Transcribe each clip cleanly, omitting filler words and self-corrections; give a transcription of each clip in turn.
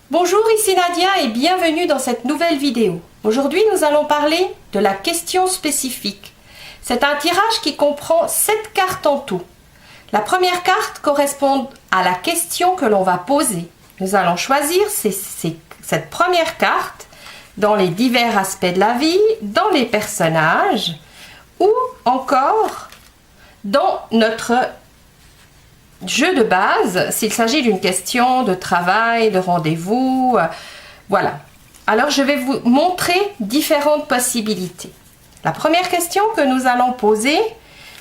Bonjour, ici Nadia et bienvenue dans cette nouvelle vidéo. Aujourd'hui, nous allons parler de la question spécifique. C'est un tirage qui comprend 7 cartes en tout. La première carte correspond à la question que l'on va poser. Nous allons choisir cette première carte dans les divers aspects de la vie, dans les personnages ou encore dans notre jeu de base, s'il s'agit d'une question de travail, de rendez-vous, voilà. Alors, je vais vous montrer différentes possibilités. La première question que nous allons poser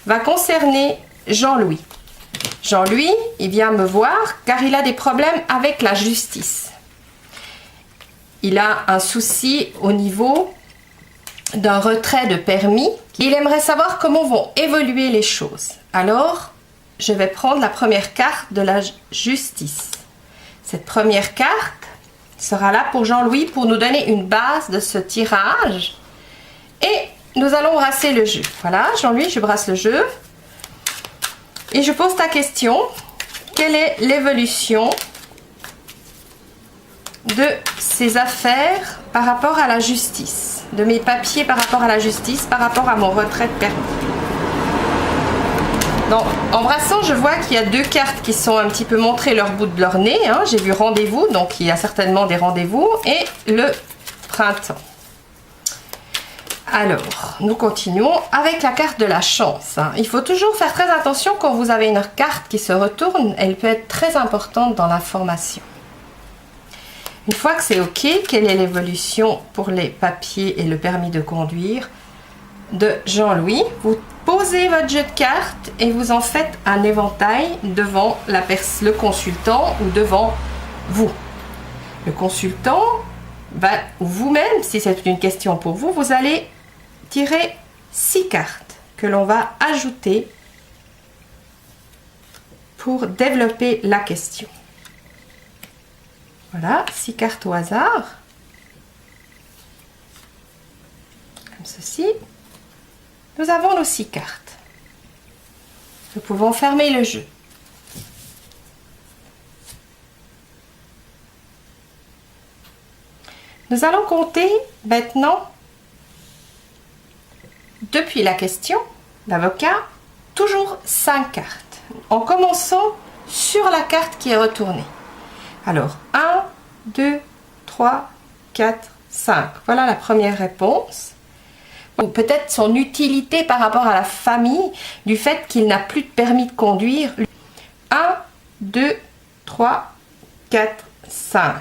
va concerner Jean-Louis. Jean-Louis, il vient me voir car il a des problèmes avec la justice. Il a un souci au niveau d'un retrait de permis. Il aimerait savoir comment vont évoluer les choses. Alors, je vais prendre la première carte de la justice. Cette première carte sera là pour Jean-Louis pour nous donner une base de ce tirage. Et nous allons brasser le jeu. Voilà, Jean-Louis, je brasse le jeu. Et je pose ta question. Quelle est l'évolution de ces affaires par rapport à la justice? De mes papiers par rapport à la justice, par rapport à mon retrait de permis? Donc, en brassant, je vois qu'il y a deux cartes qui sont un petit peu montrées leur bout de leur nez. Hein. J'ai vu rendez-vous, donc il y a certainement des rendez-vous. Et le printemps. Alors, nous continuons avec la carte de la chance. Hein. Il faut toujours faire très attention quand vous avez une carte qui se retourne. Elle peut être très importante dans l'information. Une fois que c'est OK, quelle est l'évolution pour les papiers et le permis de conduire de Jean-Louis? Vous posez votre jeu de cartes et vous en faites un éventail devant le consultant ou devant vous. Le consultant va, ou vous-même, si c'est une question pour vous, vous allez tirer 6 cartes que l'on va ajouter pour développer la question. Voilà, 6 cartes au hasard. Comme ceci. Nous avons nos 6 cartes. Nous pouvons fermer le jeu. Nous allons compter maintenant, depuis la question, l'avocat, toujours 5 cartes. En commençant sur la carte qui est retournée. Alors, 1, 2, 3, 4, 5. Voilà la première réponse. Ou peut-être son utilité par rapport à la famille, du fait qu'il n'a plus de permis de conduire. 1, 2, 3, 4, 5.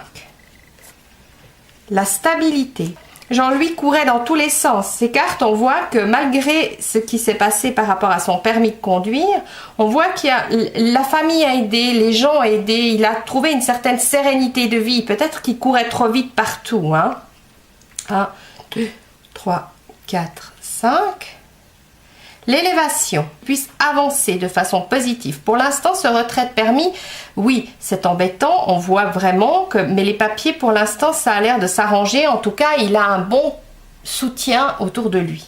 La stabilité. Jean-Louis courait dans tous les sens. Ces cartes, on voit que malgré ce qui s'est passé par rapport à son permis de conduire, on voit qu'il y a la famille a aidé, les gens ont aidé, il a trouvé une certaine sérénité de vie. Peut-être qu'il courait trop vite partout. Hein. 1, 2, 3, 4, 5. L'élévation puisse avancer de façon positive. Pour l'instant, ce retrait de permis, oui, c'est embêtant. On voit vraiment que... Mais les papiers, pour l'instant, ça a l'air de s'arranger. En tout cas, il a un bon soutien autour de lui.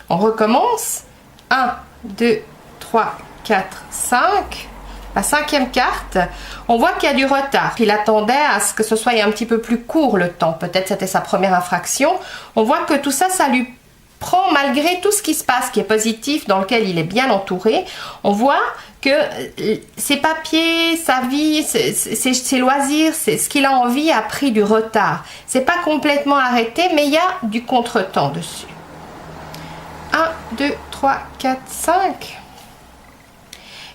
On recommence. 1, 2, 3, 4, 5. La 5e carte, on voit qu'il y a du retard. Il attendait à ce que ce soit un petit peu plus court le temps. Peut-être c'était sa première infraction. On voit que tout ça, ça lui prend malgré tout ce qui se passe, qui est positif, dans lequel il est bien entouré. On voit que ses papiers, sa vie, ses loisirs, ce qu'il a envie a pris du retard. C'est pas complètement arrêté, mais il y a du contretemps dessus. 1, 2, 3, 4, 5.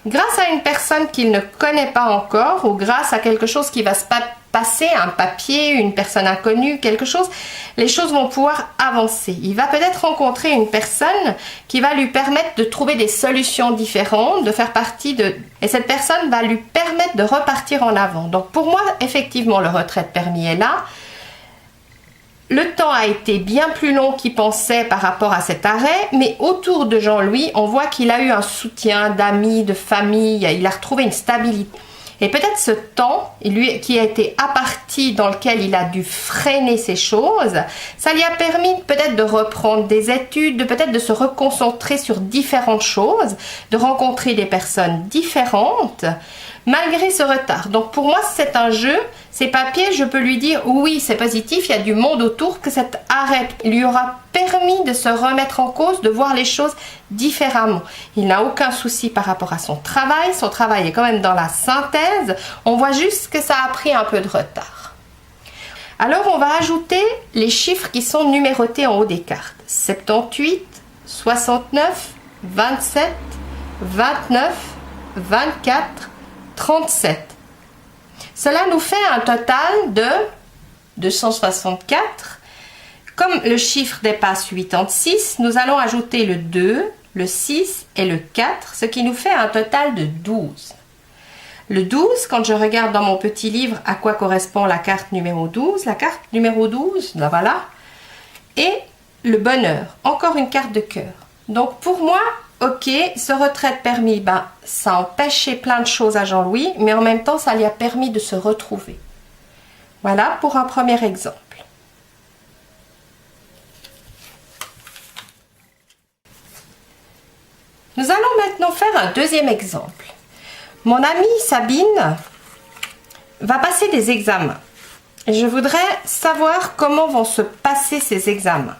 Grâce à une personne qu'il ne connaît pas encore ou grâce à quelque chose qui va se passer, un papier, une personne inconnue, quelque chose, les choses vont pouvoir avancer. Il va peut-être rencontrer une personne qui va lui permettre de trouver des solutions différentes, de faire partie de... Et cette personne va lui permettre de repartir en avant. Donc pour moi, effectivement, le retrait de permis est là. Le temps a été bien plus long qu'il pensait par rapport à cet arrêt, mais autour de Jean-Louis, on voit qu'il a eu un soutien d'amis, de famille, il a retrouvé une stabilité. Et peut-être ce temps, lui, qui a été aparti, dans lequel il a dû freiner ces choses, ça lui a permis peut-être de reprendre des études, peut-être de se reconcentrer sur différentes choses, de rencontrer des personnes différentes, malgré ce retard. Donc pour moi, c'est un jeu. Ces papiers, je peux lui dire oui, c'est positif, il y a du monde autour, que cet arrêt lui aura permis de se remettre en cause, de voir les choses différemment. Il n'a aucun souci par rapport à son travail est quand même dans la synthèse. On voit juste que ça a pris un peu de retard. Alors on va ajouter les chiffres qui sont numérotés en haut des cartes. 78, 69, 27, 29, 24, 37. Cela nous fait un total de 264. Comme le chiffre dépasse 86, nous allons ajouter le 2, le 6 et le 4, ce qui nous fait un total de 12. Le 12, quand je regarde dans mon petit livre à quoi correspond la carte numéro 12, la carte numéro 12, la voilà, et le bonheur, encore une carte de cœur. Donc pour moi, ok, ce retrait de permis, ça empêchait plein de choses à Jean-Louis, mais en même temps, ça lui a permis de se retrouver. Voilà pour un premier exemple. Nous allons maintenant faire un deuxième exemple. Mon amie Sabine va passer des examens. Je voudrais savoir comment vont se passer ces examens.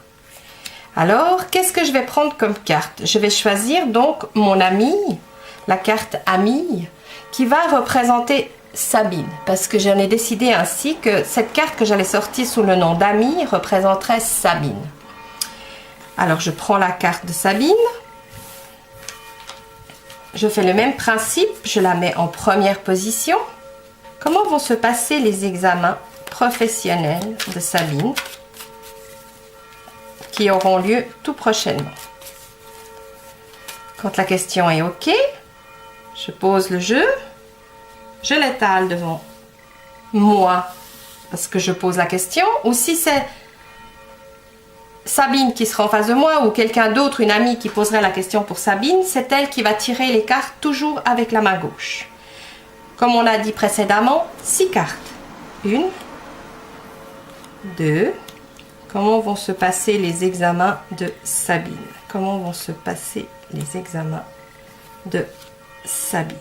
Alors, qu'est-ce que je vais prendre comme carte? Je vais choisir donc mon amie, la carte amie, qui va représenter Sabine. Parce que j'en ai décidé ainsi que cette carte que j'allais sortir sous le nom d'amie représenterait Sabine. Alors, je prends la carte de Sabine. Je fais le même principe, je la mets en première position. Comment vont se passer les examens professionnels de Sabine qui auront lieu tout prochainement? Quand la question est OK, je pose le jeu, je l'étale devant moi parce que je pose la question, ou si c'est Sabine qui sera en face de moi ou quelqu'un d'autre, une amie qui poserait la question pour Sabine, c'est elle qui va tirer les cartes toujours avec la main gauche. Comme on a dit précédemment, 6 cartes. 1, 2. Comment vont se passer les examens de Sabine? Comment vont se passer les examens de Sabine?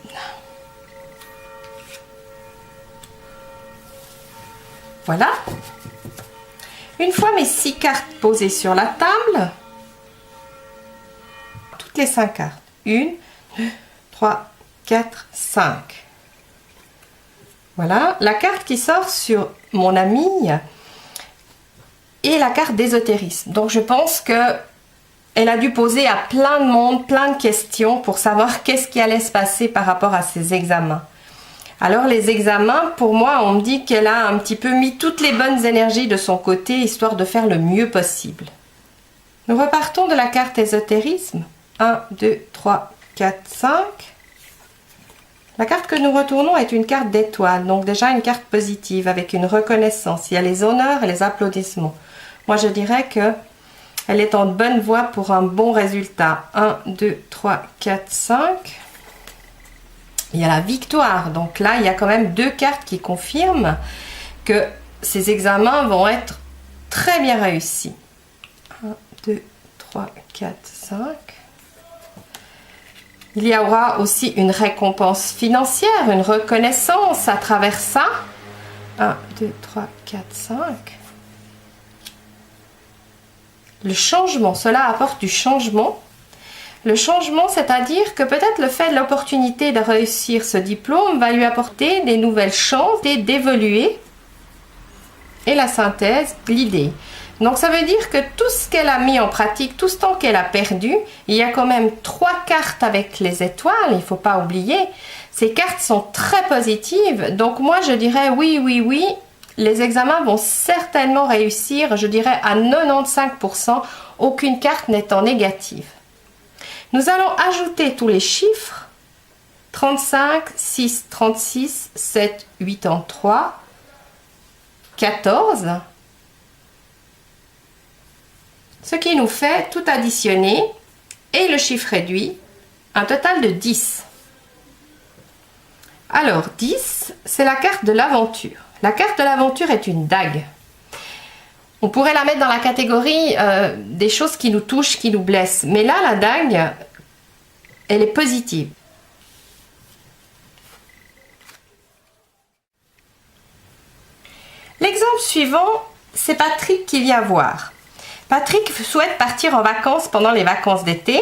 Voilà. Une fois mes 6 cartes posées sur la table, toutes les 5 cartes. 1, 2, 3, 4, 5. Voilà. La carte qui sort sur mon amie est la carte d'ésotérisme. Donc je pense que elle a dû poser à plein de monde, plein de questions pour savoir qu'est-ce qui allait se passer par rapport à ces examens. Alors les examens, pour moi, on me dit qu'elle a un petit peu mis toutes les bonnes énergies de son côté, histoire de faire le mieux possible. Nous repartons de la carte ésotérisme. 1, 2, 3, 4, 5. La carte que nous retournons est une carte d'étoile, donc déjà une carte positive avec une reconnaissance. Il y a les honneurs et les applaudissements. Moi, je dirais que elle est en bonne voie pour un bon résultat. 1, 2, 3, 4, 5. Il y a la victoire. Donc là, il y a quand même 2 cartes qui confirment que ces examens vont être très bien réussis. 1, 2, 3, 4, 5. Il y aura aussi une récompense financière, une reconnaissance à travers ça. 1, 2, 3, 4, 5. Le changement, cela apporte du changement. Le changement, c'est-à-dire que peut-être le fait de l'opportunité de réussir ce diplôme va lui apporter des nouvelles chances d'évoluer. Et la synthèse, l'idée. Donc ça veut dire que tout ce qu'elle a mis en pratique, tout ce temps qu'elle a perdu, il y a quand même 3 cartes avec les étoiles, il ne faut pas oublier. Ces cartes sont très positives, donc moi je dirais oui, oui, oui, les examens vont certainement réussir, je dirais à 95%, aucune carte n'étant négative. Nous allons ajouter tous les chiffres, 35, 6, 36, 7, 83, 14, ce qui nous fait tout additionner et le chiffre réduit, un total de 10. Alors 10, c'est la carte de l'aventure. La carte de l'aventure est une dague. On pourrait la mettre dans la catégorie des choses qui nous touchent, qui nous blessent. Mais là, la dague, elle est positive. L'exemple suivant, c'est Patrick qui vient voir. Patrick souhaite partir en vacances pendant les vacances d'été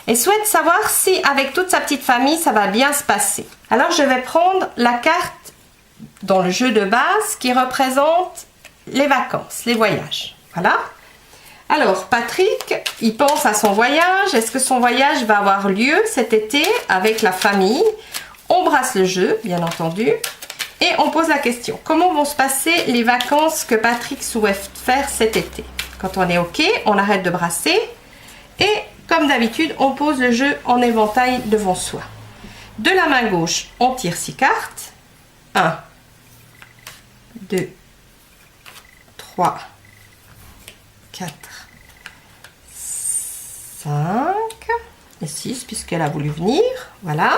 et souhaite savoir si avec toute sa petite famille ça va bien se passer. Alors je vais prendre la carte dans le jeu de base qui représente les vacances, les voyages. Voilà. Alors Patrick, il pense à son voyage. Est-ce que son voyage va avoir lieu cet été avec la famille? On brasse le jeu, bien entendu. Et on pose la question. Comment vont se passer les vacances que Patrick souhaite faire cet été? Quand on est OK, on arrête de brasser. Et comme d'habitude, on pose le jeu en éventail devant soi. De la main gauche, on tire 6 cartes. 1, 2, 3, 4, 5 et 6 puisqu'elle a voulu venir. Voilà.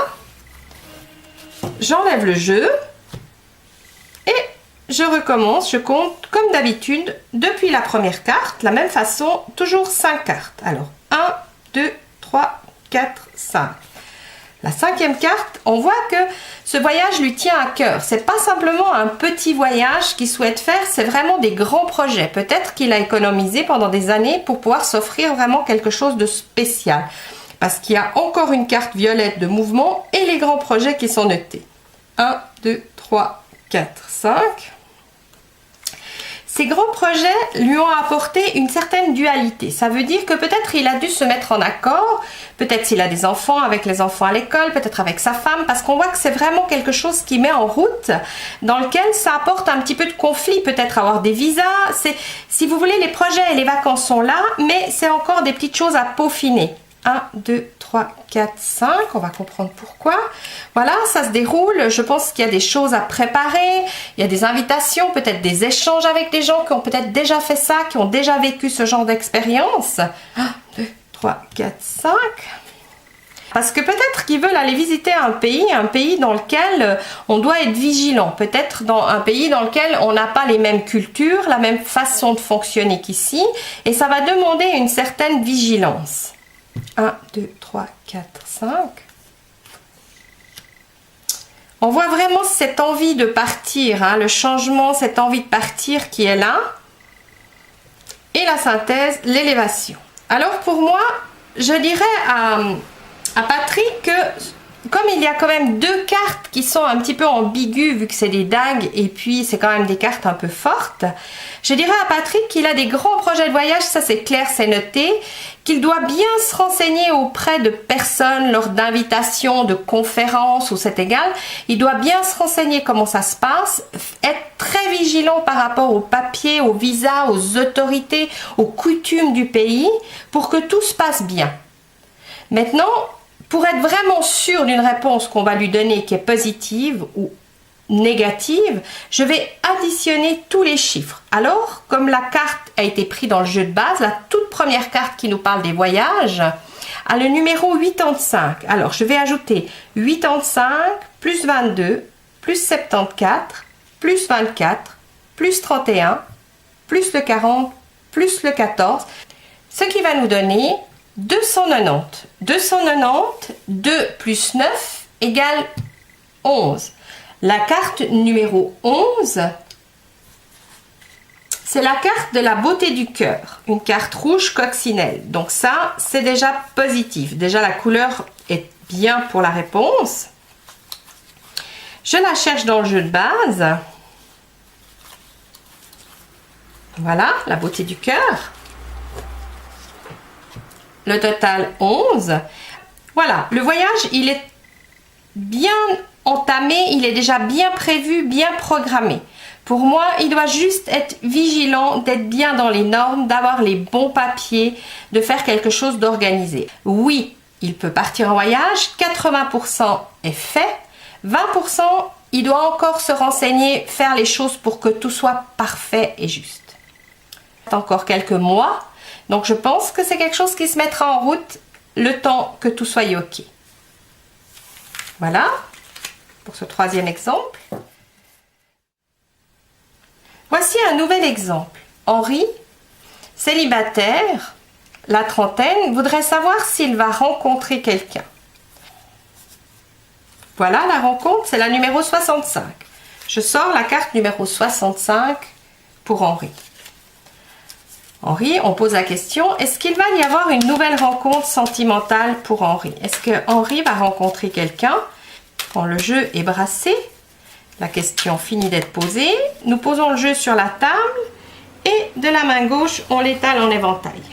J'enlève le jeu et je recommence. Je compte comme d'habitude depuis la première carte, la même façon, toujours 5 cartes. Alors 1, 2, 3, 4, 5. La 5e carte, on voit que ce voyage lui tient à cœur. C'est pas simplement un petit voyage qu'il souhaite faire, c'est vraiment des grands projets. Peut-être qu'il a économisé pendant des années pour pouvoir s'offrir vraiment quelque chose de spécial. Parce qu'il y a encore une carte violette de mouvement et les grands projets qui sont notés. 1, 2, 3, 4, 5. Ces grands projets lui ont apporté une certaine dualité. Ça veut dire que peut-être il a dû se mettre en accord, peut-être s'il a des enfants, avec les enfants à l'école, peut-être avec sa femme, parce qu'on voit que c'est vraiment quelque chose qui met en route, dans lequel ça apporte un petit peu de conflit, peut-être avoir des visas. Si vous voulez, les projets et les vacances sont là, mais c'est encore des petites choses à peaufiner. 1, 2, 3, 4, 5, on va comprendre pourquoi. Voilà, ça se déroule. Je pense qu'il y a des choses à préparer, il y a des invitations, peut-être des échanges avec des gens qui ont peut-être déjà fait ça, qui ont déjà vécu ce genre d'expérience. 1, 2, 3, 4, 5. Parce que peut-être qu'ils veulent aller visiter un pays dans lequel on doit être vigilant. Peut-être dans un pays dans lequel on n'a pas les mêmes cultures, la même façon de fonctionner qu'ici. Et ça va demander une certaine vigilance. 1, 2, 3, 4, 5. On voit vraiment cette envie de partir, hein, le changement, cette envie de partir qui est là. Et la synthèse, l'élévation. Alors pour moi, je dirais à Patrick que comme il y a quand même 2 cartes qui sont un petit peu ambiguës vu que c'est des dagues et puis c'est quand même des cartes un peu fortes, je dirais à Patrick qu'il a des grands projets de voyage, ça c'est clair, c'est noté, qu'il doit bien se renseigner auprès de personnes lors d'invitations, de conférences ou c'est égal, il doit bien se renseigner comment ça se passe, être très vigilant par rapport aux papiers, aux visas, aux autorités, aux coutumes du pays pour que tout se passe bien. Maintenant, pour être vraiment sûr d'une réponse qu'on va lui donner qui est positive ou négative, je vais additionner tous les chiffres. Alors, comme la carte a été prise dans le jeu de base, la toute première carte qui nous parle des voyages a le numéro 85. Alors, je vais ajouter 85 plus 22 plus 74 plus 24 plus 31 plus le 40 plus le 14, ce qui va nous donner 290. 290, 2 plus 9 égale 11. La carte numéro 11, c'est la carte de la beauté du cœur. Une carte rouge coccinelle. Donc ça, c'est déjà positif. Déjà, la couleur est bien pour la réponse. Je la cherche dans le jeu de base. Voilà, la beauté du cœur. Le total 11. Voilà, le voyage, il est bien entamé, il est déjà bien prévu, bien programmé. Pour moi, il doit juste être vigilant, d'être bien dans les normes, d'avoir les bons papiers, de faire quelque chose d'organisé. Oui, il peut partir en voyage, 80% est fait, 20%, il doit encore se renseigner, faire les choses pour que tout soit parfait et juste. Encore quelques mois. Donc je pense que c'est quelque chose qui se mettra en route le temps que tout soit OK. Voilà pour ce 3e exemple. Voici un nouvel exemple. Henri, célibataire, la trentaine, voudrait savoir s'il va rencontrer quelqu'un. Voilà la rencontre, c'est la numéro 65. Je sors la carte numéro 65 pour Henri. Henri, on pose la question, est-ce qu'il va y avoir une nouvelle rencontre sentimentale pour Henri? Est-ce que Henri va rencontrer quelqu'un? Quand le jeu est brassé, la question finit d'être posée, nous posons le jeu sur la table et de la main gauche, on l'étale en éventail.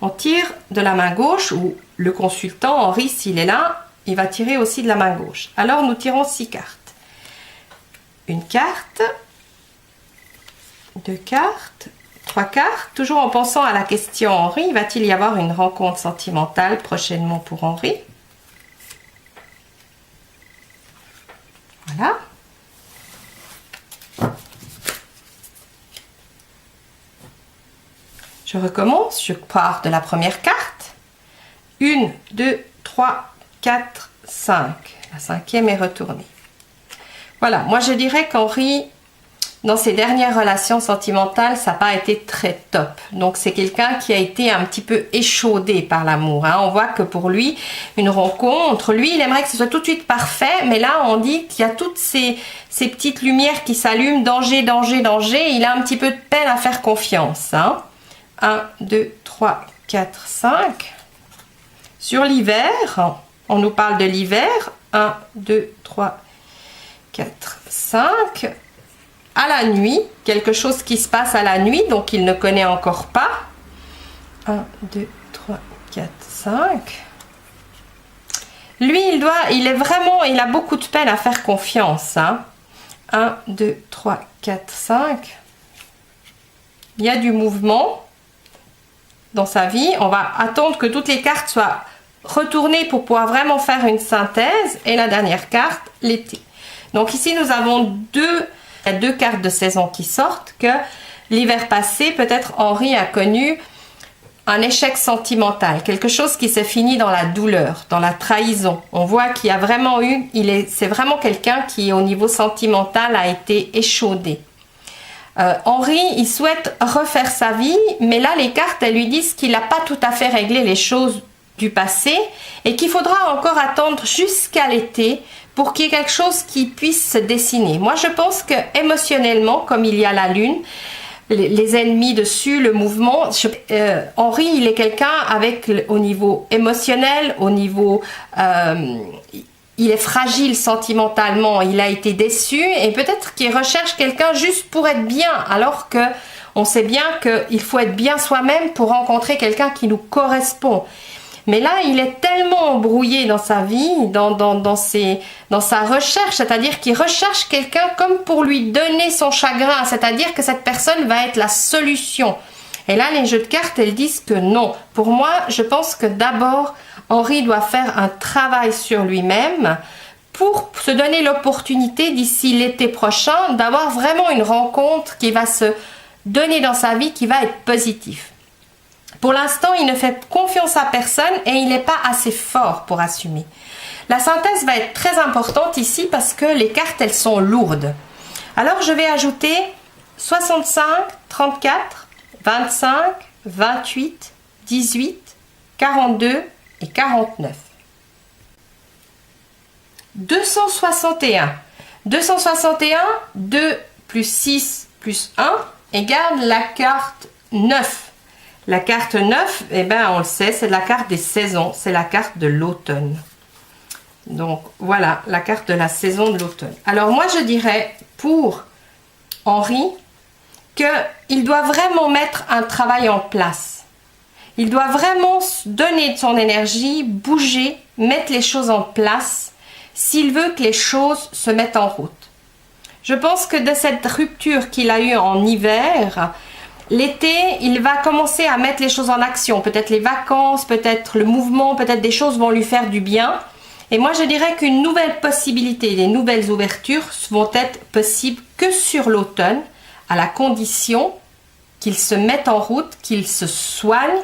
On tire de la main gauche, ou le consultant, Henri, s'il est là, il va tirer aussi de la main gauche. Alors nous tirons 6 cartes. Une carte, 2 cartes, 3 cartes, toujours en pensant à la question Henri, va-t-il y avoir une rencontre sentimentale prochainement pour Henri? Voilà. Je recommence, je pars de la première carte. 1, 2, 3, 4, 5. La 5e est retournée. Voilà, moi je dirais qu'Henri, dans ses dernières relations sentimentales, ça n'a pas été très top. Donc c'est quelqu'un qui a été un petit peu échaudé par l'amour. Hein. On voit que pour lui, une rencontre, lui il aimerait que ce soit tout de suite parfait, mais là on dit qu'il y a toutes ces petites lumières qui s'allument, danger, danger, danger. Il a un petit peu de peine à faire confiance. Hein. 1, 2, 3, 4, 5. Sur l'hiver, on nous parle de l'hiver. 1, 2, 3, 4, 5. À la nuit, quelque chose qui se passe à la nuit, donc il ne connaît encore pas. 1, 2, 3, 4, 5. Lui, il a beaucoup de peine à faire confiance. Hein. 1, 2, 3, 4, 5. Il y a du mouvement dans sa vie. On va attendre que toutes les cartes soient retournées pour pouvoir vraiment faire une synthèse. Et la dernière carte, l'été. Donc ici, nous avons deux cartes de saison qui sortent, que l'hiver passé, peut-être Henri a connu un échec sentimental, quelque chose qui s'est fini dans la douleur, dans la trahison. On voit qu'il y a vraiment eu, c'est vraiment quelqu'un qui au niveau sentimental a été échaudé. Henri, il souhaite refaire sa vie, mais là les cartes, elles lui disent qu'il n'a pas tout à fait réglé les choses du passé et qu'il faudra encore attendre jusqu'à l'été pour qu'il y ait quelque chose qui puisse se dessiner. Moi, je pense que émotionnellement, comme il y a la lune, les ennemis dessus, le mouvement, Henri, il est quelqu'un avec, au niveau émotionnel, au niveau... il est fragile sentimentalement, il a été déçu et peut-être qu'il recherche quelqu'un juste pour être bien, alors que on sait bien qu'il faut être bien soi-même pour rencontrer quelqu'un qui nous correspond. Mais là, il est tellement embrouillé dans sa vie, dans sa recherche, c'est-à-dire qu'il recherche quelqu'un comme pour lui donner son chagrin, c'est-à-dire que cette personne va être la solution. Et là, les jeux de cartes, elles disent que non. Pour moi, je pense que d'abord, Henri doit faire un travail sur lui-même pour se donner l'opportunité d'ici l'été prochain d'avoir vraiment une rencontre qui va se donner dans sa vie, qui va être positive. Pour l'instant, il ne fait confiance à personne et il n'est pas assez fort pour assumer. La synthèse va être très importante ici parce que les cartes, elles sont lourdes. Alors, je vais ajouter 65, 34, 25, 28, 18, 42 et 49. 261. 261, 2 plus 6 plus 1 égale la carte 9. La carte 9, eh ben, on le sait, c'est la carte des saisons, c'est la carte de l'automne. Donc voilà, la carte de la saison de l'automne. Alors moi je dirais pour Henri qu'il doit vraiment mettre un travail en place. Il doit vraiment donner de son énergie, bouger, mettre les choses en place s'il veut que les choses se mettent en route. Je pense que de cette rupture qu'il a eue en hiver, l'été, il va commencer à mettre les choses en action. Peut-être les vacances, peut-être le mouvement, peut-être des choses vont lui faire du bien. Et moi, je dirais qu'une nouvelle possibilité, des nouvelles ouvertures vont être possibles que sur l'automne, à la condition qu'il se mette en route, qu'il se soigne,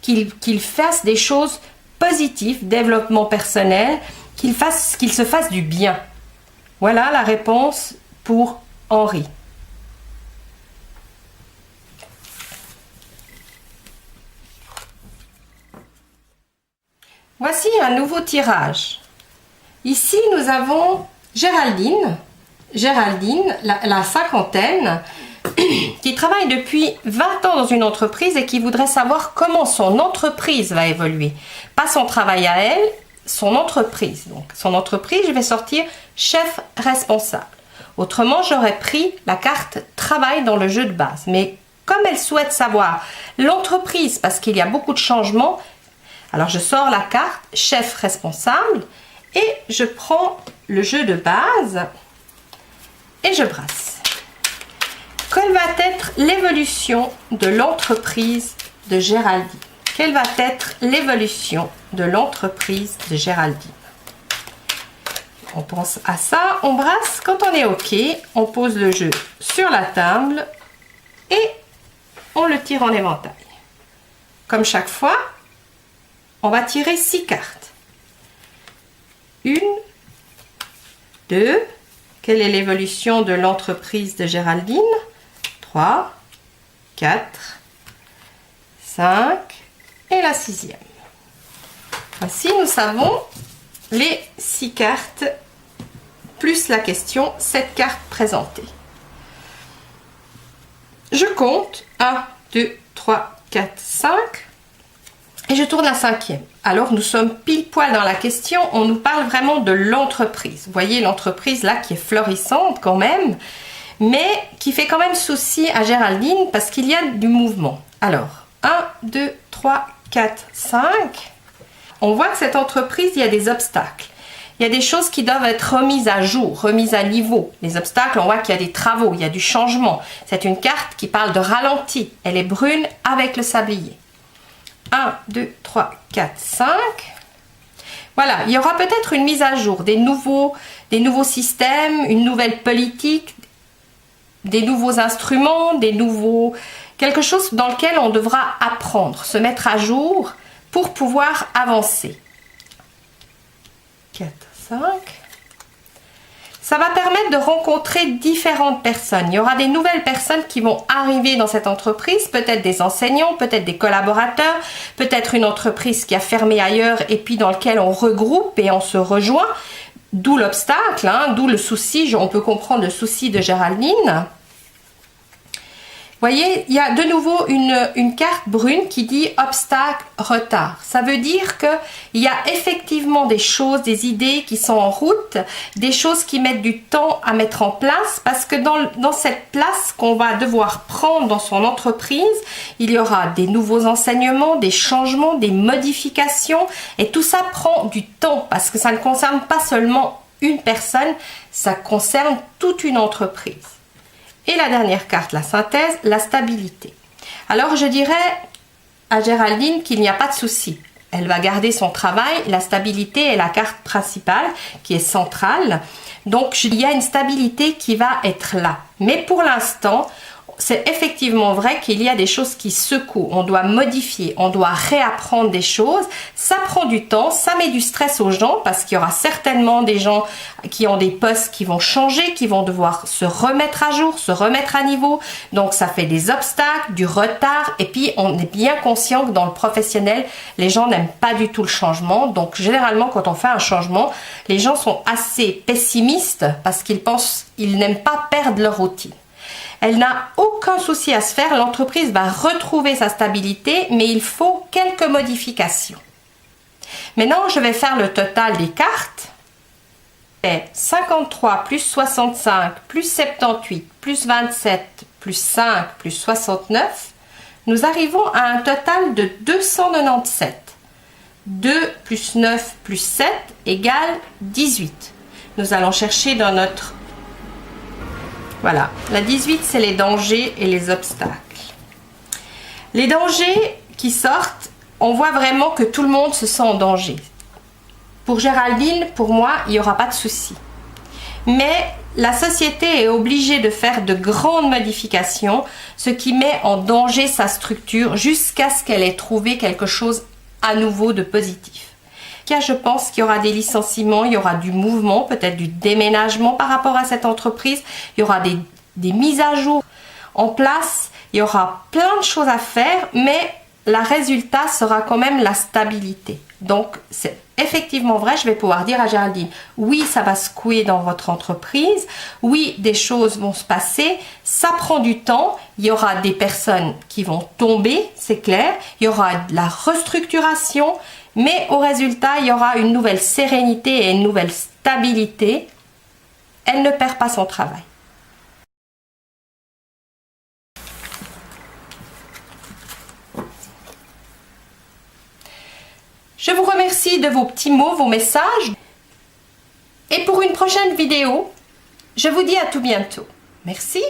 qu'il fasse des choses positives, développement personnel, qu'il se fasse du bien. Voilà la réponse pour Henri. Voici un nouveau tirage. Ici, nous avons Géraldine Géraldine, la cinquantaine, qui travaille depuis 20 ans dans une entreprise et qui voudrait savoir comment son entreprise va évoluer. Pas son travail à elle, son entreprise. Donc, son entreprise, je vais sortir chef responsable. Autrement, j'aurais pris la carte travail dans le jeu de base. Mais comme elle souhaite savoir l'entreprise, parce qu'il y a beaucoup de changements, alors je sors la carte chef responsable et je prends le jeu de base et je brasse. Quelle va être l'évolution de l'entreprise de Géraldine? Quelle va être l'évolution de l'entreprise de Géraldine? On pense à ça, on brasse. Quand on est OK, on pose le jeu sur la table et on le tire en éventail. Comme chaque fois, on va tirer 6 cartes. 1, 2. Quelle est l'évolution de l'entreprise de Géraldine? 3, 4, 5 et la 6e. Ainsi, nous savons les 6 cartes plus la question, 7 cartes présentées. Je compte 1, 2, 3, 4, 5 et je tourne la 5e. Alors, nous sommes pile poil dans la question, on nous parle vraiment de l'entreprise. Vous voyez l'entreprise là qui est florissante quand même, mais qui fait quand même souci à Géraldine parce qu'il y a du mouvement. Alors, 1, 2, 3, 4, 5. On voit que cette entreprise, il y a des obstacles. Il y a des choses qui doivent être remises à jour, remises à niveau. Les obstacles, on voit qu'il y a des travaux, il y a du changement. C'est une carte qui parle de ralenti. Elle est brune avec le sablier. 1, 2, 3, 4, 5. Voilà, il y aura peut-être une mise à jour, des nouveaux systèmes, une nouvelle politique, des nouveaux instruments, quelque chose dans lequel on devra apprendre, se mettre à jour pour pouvoir avancer. 4, 5. Ça va permettre de rencontrer différentes personnes. Il y aura des nouvelles personnes qui vont arriver dans cette entreprise, peut-être des enseignants, peut-être des collaborateurs, peut-être une entreprise qui a fermé ailleurs et puis dans laquelle on regroupe et on se rejoint. D'où l'obstacle, hein, d'où le souci, on peut comprendre le souci de Géraldine. Vous voyez, il y a de nouveau une carte brune qui dit obstacle, retard. Ça veut dire qu'il y a effectivement des choses, des idées qui sont en route, des choses qui mettent du temps à mettre en place parce que dans cette place qu'on va devoir prendre dans son entreprise, il y aura des nouveaux enseignements, des changements, des modifications et tout ça prend du temps parce que ça ne concerne pas seulement une personne, ça concerne toute une entreprise. Et la dernière carte, la synthèse, la stabilité. Alors je dirais à Géraldine qu'il n'y a pas de souci. Elle va garder son travail, la stabilité est la carte principale qui est centrale. Donc il y a une stabilité qui va être là. Mais pour l'instant, c'est effectivement vrai qu'il y a des choses qui secouent. On doit modifier, on doit réapprendre des choses. Ça prend du temps, ça met du stress aux gens parce qu'il y aura certainement des gens qui ont des postes qui vont changer, qui vont devoir se remettre à jour, se remettre à niveau. Donc ça fait des obstacles, du retard et puis on est bien conscient que dans le professionnel, les gens n'aiment pas du tout le changement. Donc généralement quand on fait un changement, les gens sont assez pessimistes parce qu'ils n'aiment pas perdre leur routine. Elle n'a aucun souci à se faire, l'entreprise va retrouver sa stabilité, mais il faut quelques modifications. Maintenant, je vais faire le total des cartes. 53 plus 65 plus 78 plus 27 plus 5 plus 69. Nous arrivons à un total de 297. 2 plus 9 plus 7 égale 18. Nous allons chercher dans notre... Voilà, la 18, c'est les dangers et les obstacles. Les dangers qui sortent, on voit vraiment que tout le monde se sent en danger. Pour Géraldine, pour moi, il n'y aura pas de souci. Mais la société est obligée de faire de grandes modifications, ce qui met en danger sa structure jusqu'à ce qu'elle ait trouvé quelque chose à nouveau de positif. Je pense qu'il y aura des licenciements, il y aura du mouvement, peut-être du déménagement par rapport à cette entreprise, il y aura des mises à jour en place, il y aura plein de choses à faire, mais le résultat sera quand même la stabilité. Donc c'est effectivement vrai, je vais pouvoir dire à Géraldine, oui, ça va secouer dans votre entreprise, oui, des choses vont se passer, ça prend du temps, il y aura des personnes qui vont tomber, c'est clair, il y aura de la restructuration, mais au résultat, il y aura une nouvelle sérénité et une nouvelle stabilité. Elle ne perd pas son travail. Je vous remercie de vos petits mots, vos messages. Et pour une prochaine vidéo, je vous dis à tout bientôt. Merci.